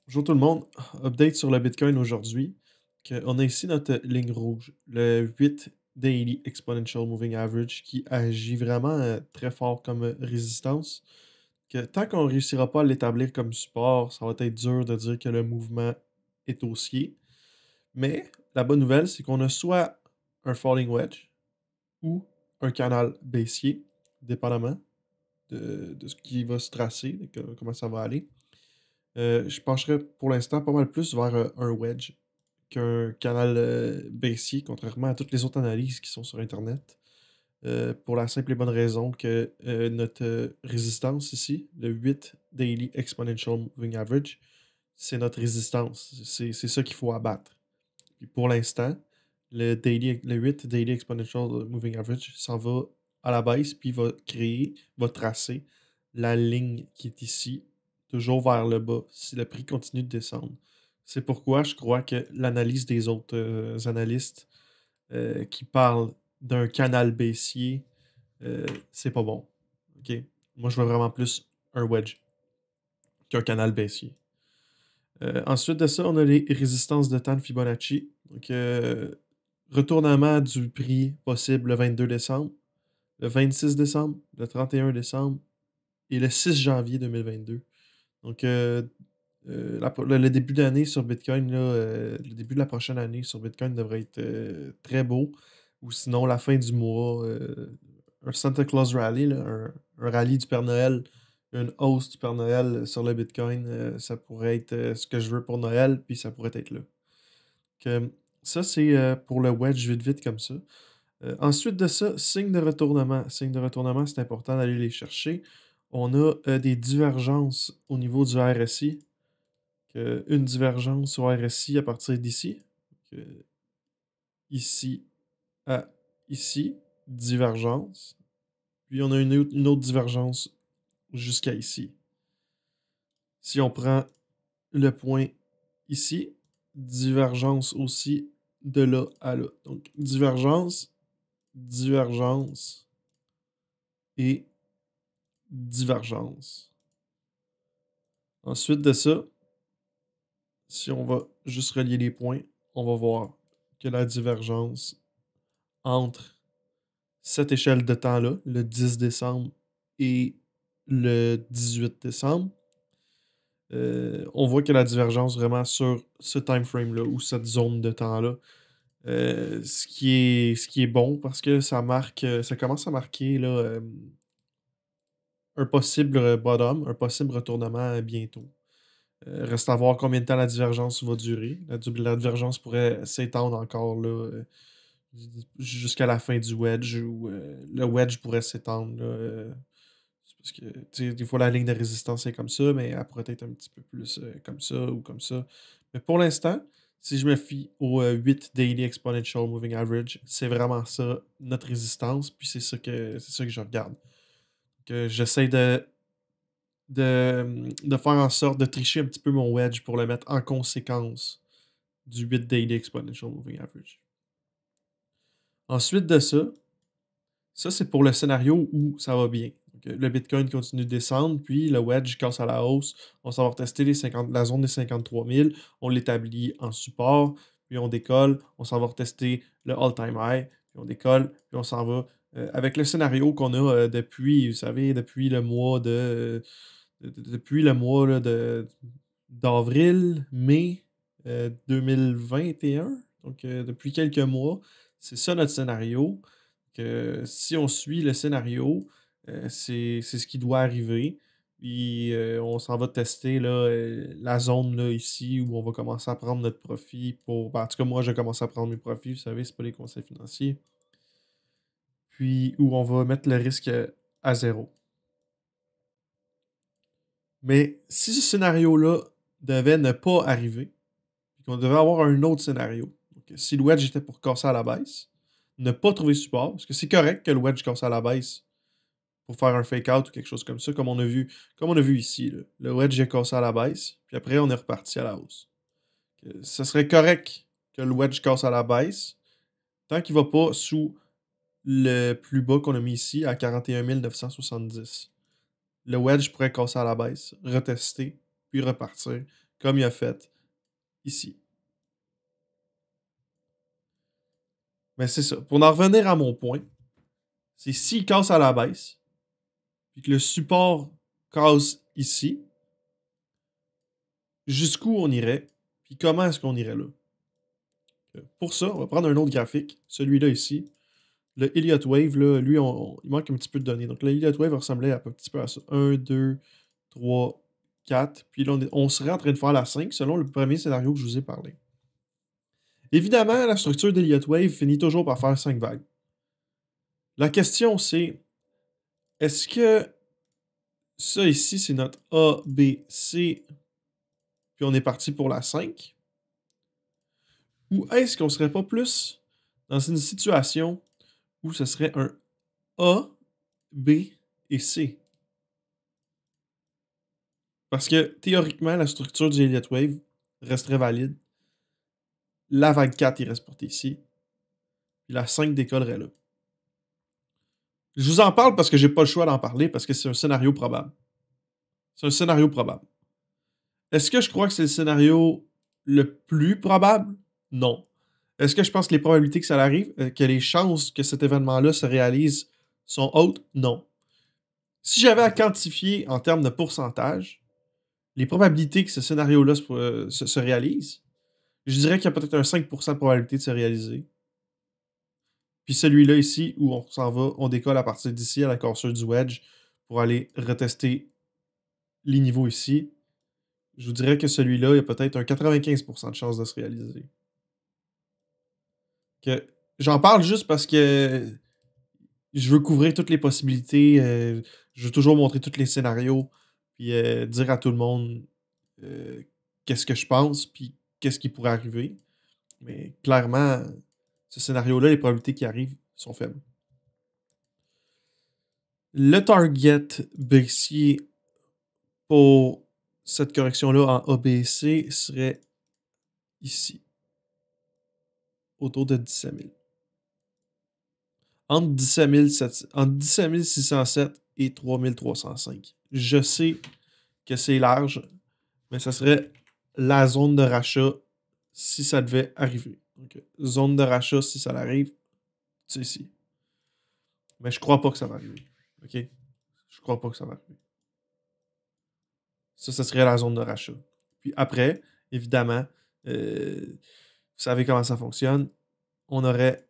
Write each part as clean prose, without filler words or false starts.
Bonjour tout le monde, update sur le Bitcoin aujourd'hui. On a ici notre ligne rouge, le 8 Daily Exponential Moving Average qui agit vraiment très fort comme résistance. Tant qu'on ne réussira pas à l'établir comme support, ça va être dur de dire que le mouvement est haussier. Mais la bonne nouvelle, c'est qu'on a soit un falling wedge ou un canal baissier, dépendamment de ce qui va se tracer, comment ça va aller. Je pencherais pour l'instant pas mal plus vers, un wedge qu'un canal, baissier, contrairement à toutes les autres analyses qui sont sur internet. Pour la simple et bonne raison que, notre, résistance ici, le 8 Daily Exponential Moving Average, c'est notre résistance. C'est ça qu'il faut abattre. Puis pour l'instant, le 8 Daily Exponential Moving Average s'en va à la baisse, puis va tracer la ligne qui est ici, toujours vers le bas, si le prix continue de descendre. C'est pourquoi je crois que l'analyse des autres analystes qui parlent d'un canal baissier, c'est pas bon. OK? Moi, je veux vraiment plus un wedge qu'un canal baissier. Ensuite de ça, on a les résistances de temps de Fibonacci. Donc, retournement du prix possible le 22 décembre, le 26 décembre, le 31 décembre et le 6 janvier 2022. Donc, le début d'année sur Bitcoin, là, le début de la prochaine année sur Bitcoin devrait être très beau. Ou sinon, la fin du mois, un Santa Claus Rally, là, un rallye du Père Noël, une hausse du Père Noël sur le Bitcoin, ça pourrait être ce que je veux pour Noël, puis ça pourrait être là. Que, ça, c'est pour le wedge vite vite comme ça. Ensuite de ça, signe de retournement. Signe de retournement, c'est important d'aller les chercher. On a des divergences au niveau du RSI. Une divergence au RSI à partir d'ici. Ici à ici, divergence. Puis on a une autre divergence jusqu'à ici. Si on prend le point ici, divergence aussi de là à là. Donc divergence, divergence et divergence. Ensuite de ça, si on va juste relier les points, on va voir que la divergence entre cette échelle de temps-là, le 10 décembre et le 18 décembre, on voit que la divergence vraiment sur ce time frame-là ou cette zone de temps-là, ce qui est bon parce que ça marque, ça commence à marquer là, un possible bottom, un possible retournement bientôt. Reste à voir combien de temps la divergence va durer. La divergence pourrait s'étendre encore là, jusqu'à la fin du wedge ou le wedge pourrait s'étendre là, c'est parce que tu sais, des fois la ligne de résistance est comme ça, mais elle pourrait être un petit peu plus comme ça ou comme ça. Mais pour l'instant, si je me fie au 8 Daily Exponential Moving Average, c'est vraiment ça, notre résistance, puis c'est ça que je regarde. Que j'essaie de faire en sorte de tricher un petit peu mon wedge pour le mettre en conséquence du 8 Daily Exponential Moving Average. Ensuite de ça, c'est pour le scénario où ça va bien. Donc, le Bitcoin continue de descendre, puis le wedge casse à la hausse. On s'en va retester la zone des 53 000. On l'établit en support, puis on décolle. On s'en va retester le all-time high, puis on décolle, puis on s'en va. Avec le scénario qu'on a depuis, vous savez, depuis le mois là, d'avril, mai 2021. Donc, depuis quelques mois, c'est ça notre scénario. Que si on suit le scénario, c'est ce qui doit arriver. Puis on s'en va tester là, la zone là, ici où on va commencer à prendre notre profit pour. Ben, en tout cas, moi, j'ai commencé à prendre mes profits, vous savez, c'est pas les conseils financiers. Puis où on va mettre le risque à zéro. Mais si ce scénario-là devait ne pas arriver, puis qu'on devait avoir un autre scénario, donc si le wedge était pour casser à la baisse, ne pas trouver support, parce que c'est correct que le wedge casse à la baisse pour faire un fake out ou quelque chose comme ça, comme on a vu ici. Là. Le wedge est cassé à la baisse, puis après on est reparti à la hausse. Ce serait correct que le wedge casse à la baisse, tant qu'il ne va pas sous le plus bas qu'on a mis ici à 41 970. Le wedge pourrait casser à la baisse, retester, puis repartir. comme il a fait ici. Mais c'est ça. Pour en revenir à mon point, c'est s'il casse à la baisse, puis que le support casse ici, jusqu'où on irait, puis comment est-ce qu'on irait là. Pour ça, on va prendre un autre graphique, celui-là ici. Le Elliott Wave, là, lui, il manque un petit peu de données. Donc, le Elliott Wave ressemblait un petit peu à ça. 1, 2, 3, 4. Puis là, on serait en train de faire la 5 selon le premier scénario que je vous ai parlé. Évidemment, la structure d'Elliott Wave finit toujours par faire 5 vagues. La question, c'est est-ce que ça ici, c'est notre A, B, C, puis on est parti pour la 5? Ou est-ce qu'on serait pas plus dans une situation où ce serait un A, B et C? Parce que théoriquement, la structure du Elliott Wave resterait valide. La vague 4 irait se porter ici. Puis la 5 décollerait là. Je vous en parle parce que j'ai pas le choix d'en parler parce que c'est un scénario probable. C'est un scénario probable. Est-ce que je crois que c'est le scénario le plus probable? Non. Est-ce que je pense que les probabilités que ça arrive, que les chances que cet événement-là se réalise sont hautes? Non. Si j'avais à quantifier en termes de pourcentage, les probabilités que ce scénario-là se réalise, je dirais qu'il y a peut-être un 5% de probabilité de se réaliser. Puis celui-là ici, où on s'en va, on décolle à partir d'ici à la cassure du wedge pour aller retester les niveaux ici. Je vous dirais que celui-là, il y a peut-être un 95% de chance de se réaliser. J'en parle juste parce que je veux couvrir toutes les possibilités. Je veux toujours montrer tous les scénarios. Puis dire à tout le monde qu'est-ce que je pense. Puis qu'est-ce qui pourrait arriver. Mais clairement, ce scénario-là, les probabilités qui arrivent sont faibles. Le target baissier pour cette correction-là en ABC serait ici. Autour de 17 000. Entre 17 607 et 3 305. Je sais que c'est large, mais ça serait la zone de rachat si ça devait arriver. Donc, zone de rachat si ça arrive, c'est ici. Mais je crois pas que ça va arriver. OK? Je crois pas que ça va arriver. Ça serait la zone de rachat. Puis après, évidemment, vous savez comment ça fonctionne. On aurait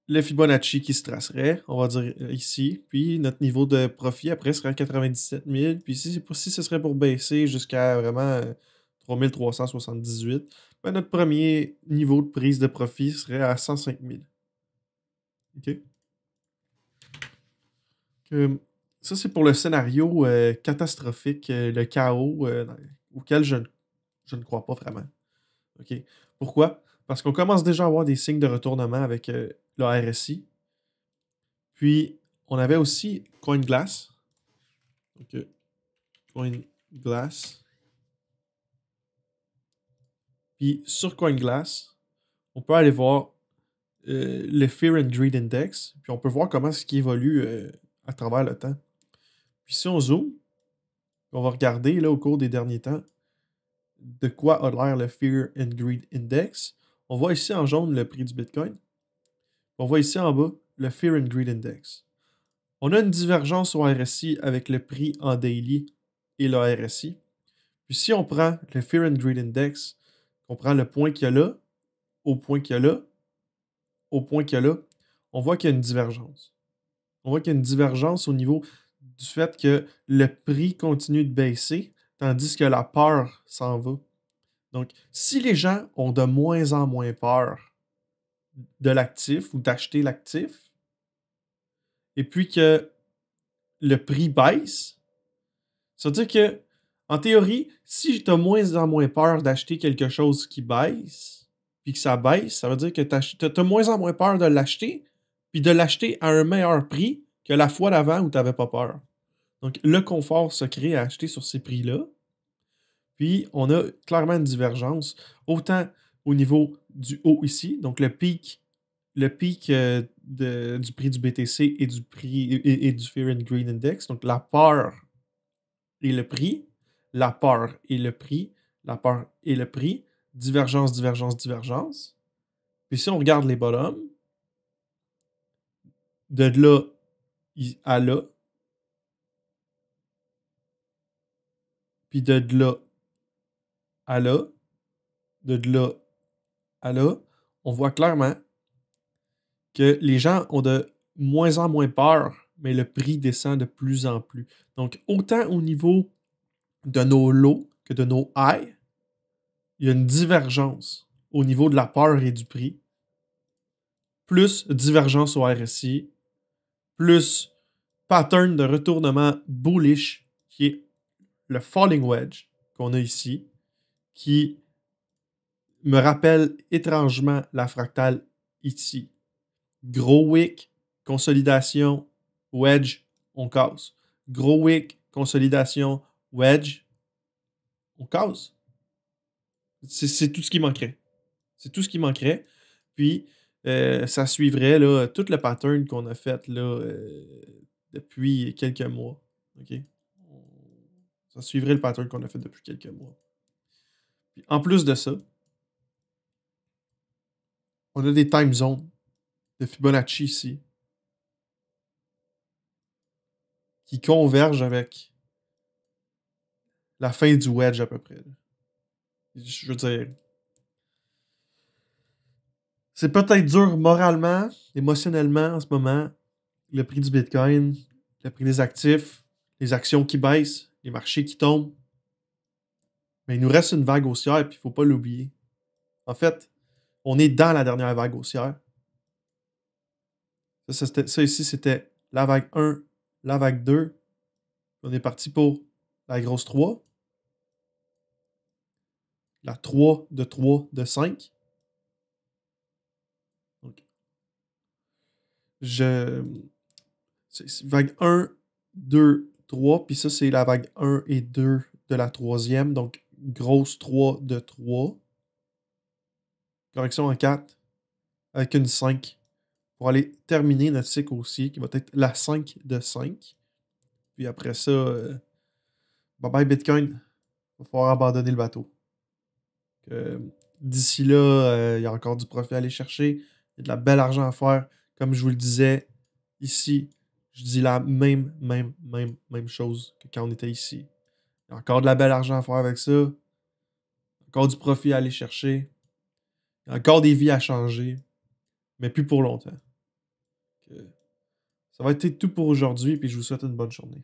le Fibonacci qui se tracerait, on va dire ici. Puis notre niveau de profit après serait à 97 000. Puis si ce serait pour baisser jusqu'à vraiment 3 378, ben notre premier niveau de prise de profit serait à 105 000. OK? Ça, c'est pour le scénario catastrophique, le chaos auquel je ne crois pas vraiment. OK? Pourquoi? Parce qu'on commence déjà à avoir des signes de retournement avec le RSI. Puis, on avait aussi CoinGlass. Donc, CoinGlass. Puis, sur CoinGlass, on peut aller voir le Fear and Greed Index. Puis, on peut voir comment ce qui évolue à travers le temps. Puis, si on zoome, on va regarder là, au cours des derniers temps de quoi a l'air le Fear and Greed Index. On voit ici en jaune le prix du Bitcoin. On voit ici en bas le Fear and Greed Index. On a une divergence au RSI avec le prix en daily et le RSI. Puis si on prend le Fear and Greed Index, on prend le point qu'il y a là, au point qu'il y a là, au point qu'il y a là, on voit qu'il y a une divergence. On voit qu'il y a une divergence au niveau du fait que le prix continue de baisser, tandis que la peur s'en va. Donc, si les gens ont de moins en moins peur de l'actif ou d'acheter l'actif, et puis que le prix baisse, ça veut dire que, en théorie, si tu as moins en moins peur d'acheter quelque chose qui baisse, puis que ça baisse, ça veut dire que tu as moins en moins peur de l'acheter, puis de l'acheter à un meilleur prix que la fois d'avant où tu n'avais pas peur. Donc, le confort se crée à acheter sur ces prix-là. Puis, on a clairement une divergence, autant au niveau du haut ici, donc le pic du prix du BTC et du prix et du Fear and Greed Index, donc la peur et le prix, la peur et le prix, la peur et le prix. Divergence, divergence, divergence. Puis si on regarde les bottoms, de là à là, puis de là à là, de là à là, on voit clairement que les gens ont de moins en moins peur, mais le prix descend de plus en plus. Donc, autant au niveau de nos lows que de nos highs, il y a une divergence au niveau de la peur et du prix, plus divergence au RSI, plus pattern de retournement bullish, qui est le falling wedge qu'on a ici, qui me rappelle étrangement la fractale ici. Gros wick, consolidation, wedge, on casse. Gros wick, consolidation, wedge, on casse. C'est tout ce qui manquerait. C'est tout ce qui manquerait. Puis, ça suivrait là, tout le pattern qu'on a fait là, depuis quelques mois. OK? Ça suivrait le pattern qu'on a fait depuis quelques mois. Puis, en plus de ça, on a des time zones de Fibonacci ici qui convergent avec la fin du wedge à peu près. Je veux dire, c'est peut-être dur moralement, émotionnellement en ce moment. Le prix du Bitcoin, le prix des actifs, les actions qui baissent, les marchés qui tombent. Mais il nous reste une vague haussière, puis il ne faut pas l'oublier. En fait, on est dans la dernière vague haussière. Ça ici, c'était la vague 1, la vague 2. On est parti pour la grosse 3. La 3 de 3 de 5. Donc, c'est vague 1, 2, 3. Puis ça, c'est la vague 1 et 2 de la troisième. Donc, grosse 3 de 3. Correction en 4 avec une 5 pour aller terminer notre cycle aussi, qui va être la 5 de 5. Puis après ça, bye bye Bitcoin. Il va falloir abandonner le bateau. D'ici là, il y a encore du profit à aller chercher. Il y a de la belle argent à faire. Comme je vous le disais, ici, je dis la même chose que quand on était ici. Il y a encore de la belle argent à faire avec ça. Encore du profit à aller chercher. Il y a encore des vies à changer. Mais plus pour longtemps. Ça va être tout pour aujourd'hui, puis je vous souhaite une bonne journée.